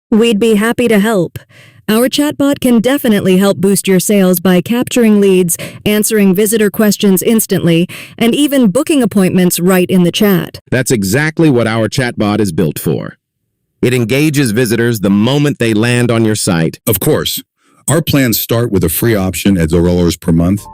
We'd be happy to help. Our chatbot can definitely help boost your sales by capturing leads, answering visitor questions instantly, and even booking appointments right in the chat. That's exactly what our chatbot is built for. It engages visitors the moment they land on your site. Of course, our plans start with a free option at $0 per month.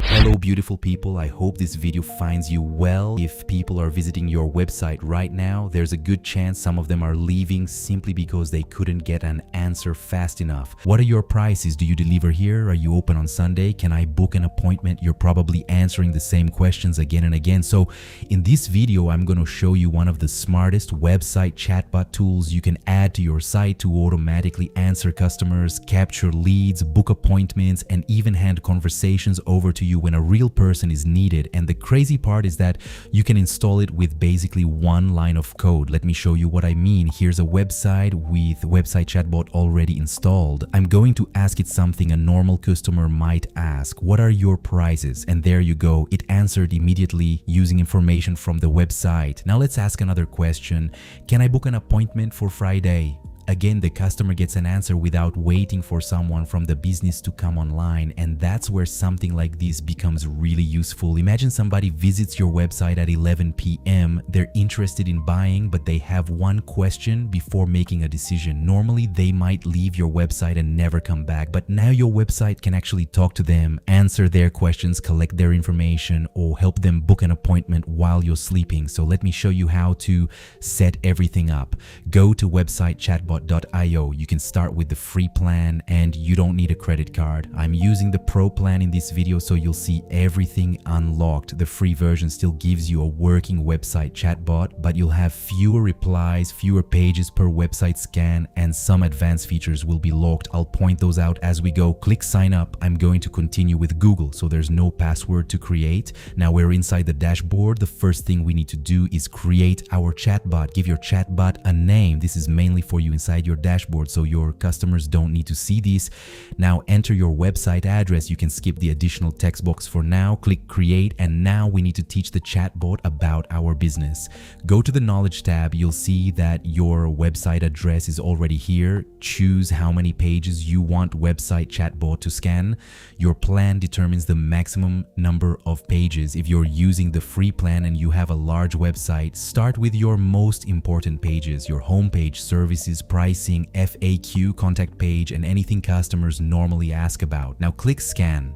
Hello beautiful people, I hope this video finds you well. If people are visiting your website right now, there's a good chance some of them are leaving simply because they couldn't get an answer fast enough. What are your prices? Do you deliver here? Are you open on Sunday? Can I book an appointment? You're probably answering the same questions again and again. So in this video, I'm going to show you one of the smartest website chatbot tools you can add to your site to automatically answer customers, capture leads, book appointments, and even hand conversations over to you when a real person is needed. And the crazy part is that you can install it with basically one line of code. Let me show you what I mean. Here's a website with website chatbot already installed. I'm going to ask it something a normal customer might ask. What are your prices? And there you go. It answered immediately using information from the website. Now let's ask another question. Can I book an appointment for Friday? Again, the customer gets an answer without waiting for someone from the business to come online, and that's where something like this becomes really useful. Imagine somebody visits your website at 11 p.m. They're interested in buying, but they have one question before making a decision. Normally, they might leave your website and never come back, but now your website can actually talk to them, answer their questions, collect their information, or help them book an appointment while you're sleeping. So let me show you how to set everything up. Go to website chatbot.io. You can start with the free plan and you don't need a credit card. I'm using the pro plan in this video so you'll see everything unlocked. The free version still gives you a working website chatbot, but you'll have fewer replies, fewer pages per website scan, and some advanced features will be locked. I'll point those out as we go. Click sign up. I'm going to continue with Google, so there's no password to create. Now we're inside the dashboard. The first thing we need to do is create our chatbot. Give your chatbot a name. This is mainly for you inside your dashboard, so your customers don't need to see this. Now enter your website address. You can skip the additional text box for now. Click create, and now we need to teach the chatbot about our business. Go to the knowledge tab. You'll see that your website address is already here. Choose how many pages you want website chatbot to scan. Your plan determines the maximum number of pages. If you're using the free plan and you have a large website, start with your most important pages, your homepage, services, pricing, FAQ, contact page, and anything customers normally ask about. Now click scan.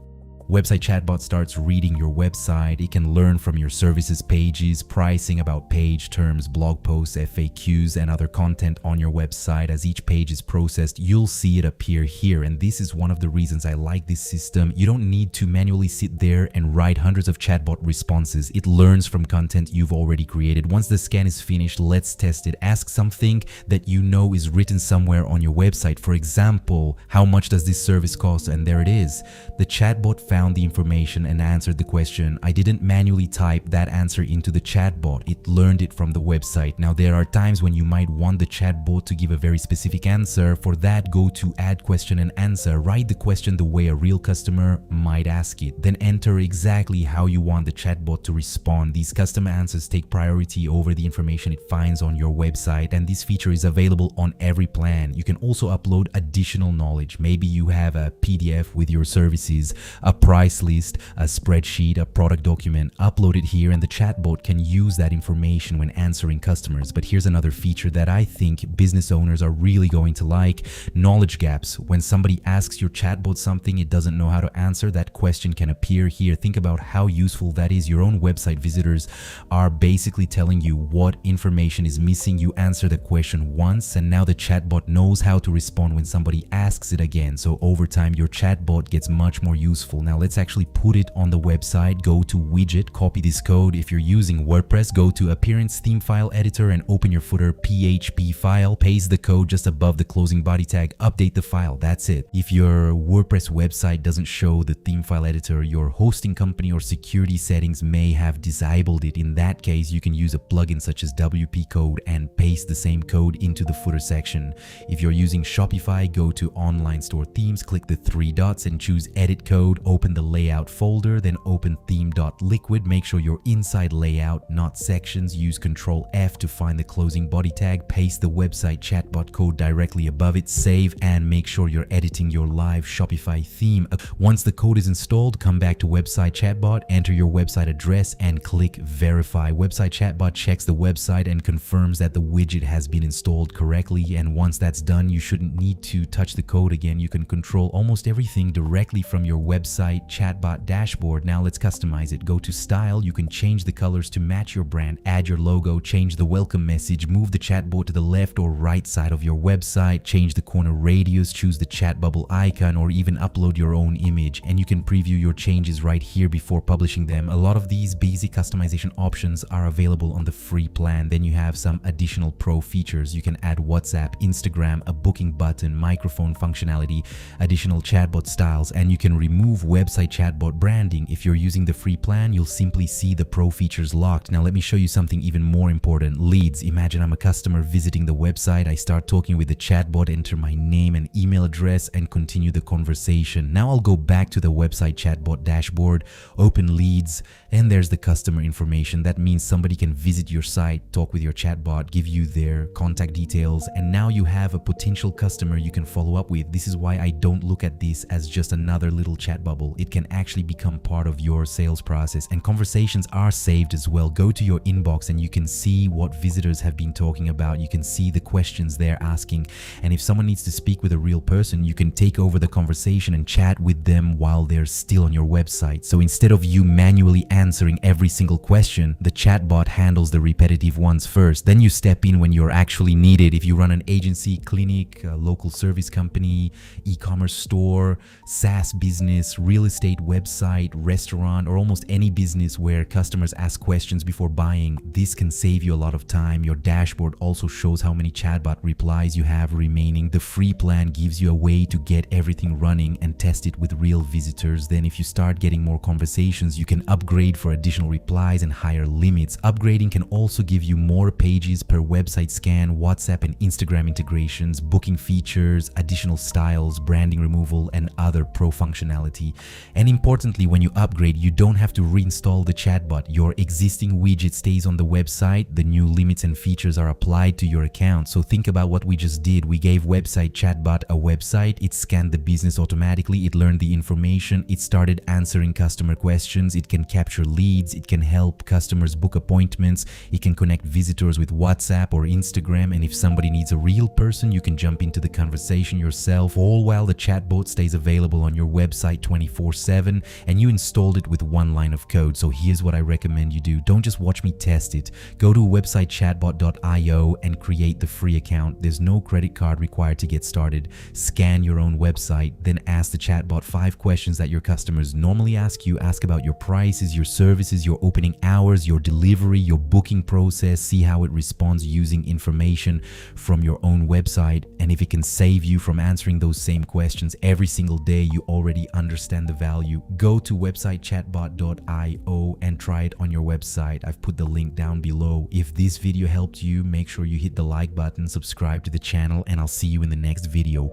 Website chatbot starts reading your website. It can learn from your services pages, pricing, about page, terms, blog posts, FAQs, and other content on your website. As each page is processed, you'll see it appear here. And this is one of the reasons I like this system. You don't need to manually sit there and write hundreds of chatbot responses. It learns from content you've already created. Once the scan is finished, let's test it. Ask something that you know is written somewhere on your website. For example, how much does this service cost? And there it is. The chatbot found the information and answered the question. I didn't manually type that answer into the chatbot. It learned it from the website. Now there are times when you might want the chatbot to give a very specific answer. For that, go to add question and answer. Write the question the way a real customer might ask it. Then enter exactly how you want the chatbot to respond. These custom answers take priority over the information it finds on your website, and this feature is available on every plan. You can also upload additional knowledge. Maybe you have a PDF with your services, a price list, a spreadsheet, a product document. Upload it here and the chatbot can use that information when answering customers. But here's another feature that I think business owners are really going to like: knowledge gaps. When somebody asks your chatbot something it doesn't know how to answer, that question can appear here. Think about how useful that is. Your own website visitors are basically telling you what information is missing. You answer the question once and now the chatbot knows how to respond when somebody asks it again. So over time your chatbot gets much more useful. Now let's actually put it on the website. Go to widget, copy this code. If you're using WordPress, go to appearance theme file editor and open your footer.php file. Paste the code just above the closing body tag. Update the file. That's it. If your WordPress website doesn't show the theme file editor, your hosting company or security settings may have disabled it. In that case, you can use a plugin such as WPCode and paste the same code into the footer section. If you're using Shopify, go to online store themes, click the three dots and choose edit code. Open open the layout folder, then open theme.liquid. Make sure you're inside layout, not sections. Use Ctrl F to find the closing body tag. Paste the website chatbot code directly above it. Save and make sure you're editing your live Shopify theme. Once the code is installed, come back to website chatbot, enter your website address and click verify. Website chatbot checks the website and confirms that the widget has been installed correctly. And once that's done, you shouldn't need to touch the code again. You can control almost everything directly from your website chatbot dashboard. Now let's customize it. Go to style. You can change the colors to match your brand, add your logo, change the welcome message, move the chatbot to the left or right side of your website, change the corner radius, choose the chat bubble icon, or even upload your own image. And you can preview your changes right here before publishing them. A lot of these basic customization options are available on the free plan. Then you have some additional pro features. You can add WhatsApp, Instagram, a booking button, microphone functionality, additional chatbot styles, and you can remove website chatbot branding. If you're using the free plan, you'll simply see the pro features locked. Now let me show you something even more important. Leads. Imagine I'm a customer visiting the website. I start talking with the chatbot, enter my name and email address, and continue the conversation. Now I'll go back to the website chatbot dashboard, open leads, and there's the customer information. That means somebody can visit your site, talk with your chatbot, give you their contact details, and now you have a potential customer you can follow up with. This is why I don't look at this as just another little chat bubble. It can actually become part of your sales process, and conversations are saved as well. Go to your inbox and you can see what visitors have been talking about. You can see the questions they're asking, and if someone needs to speak with a real person, you can take over the conversation and chat with them while they're still on your website. So instead of you manually answering every single question, the chatbot handles the repetitive ones first. Then you step in when you're actually needed. If you run an agency, clinic, a local service company, e-commerce store, SaaS business, real estate website, restaurant, or almost any business where customers ask questions before buying, this can save you a lot of time. Your dashboard also shows how many chatbot replies you have remaining. The free plan gives you a way to get everything running and test it with real visitors. Then if you start getting more conversations, you can upgrade for additional replies and higher limits. Upgrading can also give you more pages per website scan, WhatsApp and Instagram integrations, booking features, additional styles, branding removal, and other pro functionality. And importantly, when you upgrade, you don't have to reinstall the chatbot. Your existing widget stays on the website. The new limits and features are applied to your account. So think about what we just did. We gave website chatbot a website. It scanned the business automatically. It learned the information. It started answering customer questions. It can capture leads. It can help customers book appointments. It can connect visitors with WhatsApp or Instagram. And if somebody needs a real person, you can jump into the conversation yourself, all while the chatbot stays available on your website 24/7, and you installed it with one line of code. So here's what I recommend you do. Don't just watch me test it. Go to websitechatbot.io and create the free account. There's no credit card required to get started. Scan your own website, then ask the chatbot 5 questions that your customers normally ask you. Ask about your prices, your services, your opening hours, your delivery, your booking process. See how it responds using information from your own website. And if it can save you from answering those same questions every single day, you already understand the value. Go to websitechatbot.io and try it on your website. I've put the link down below. If this video helped you, make sure you hit the like button, subscribe to the channel, and I'll see you in the next video.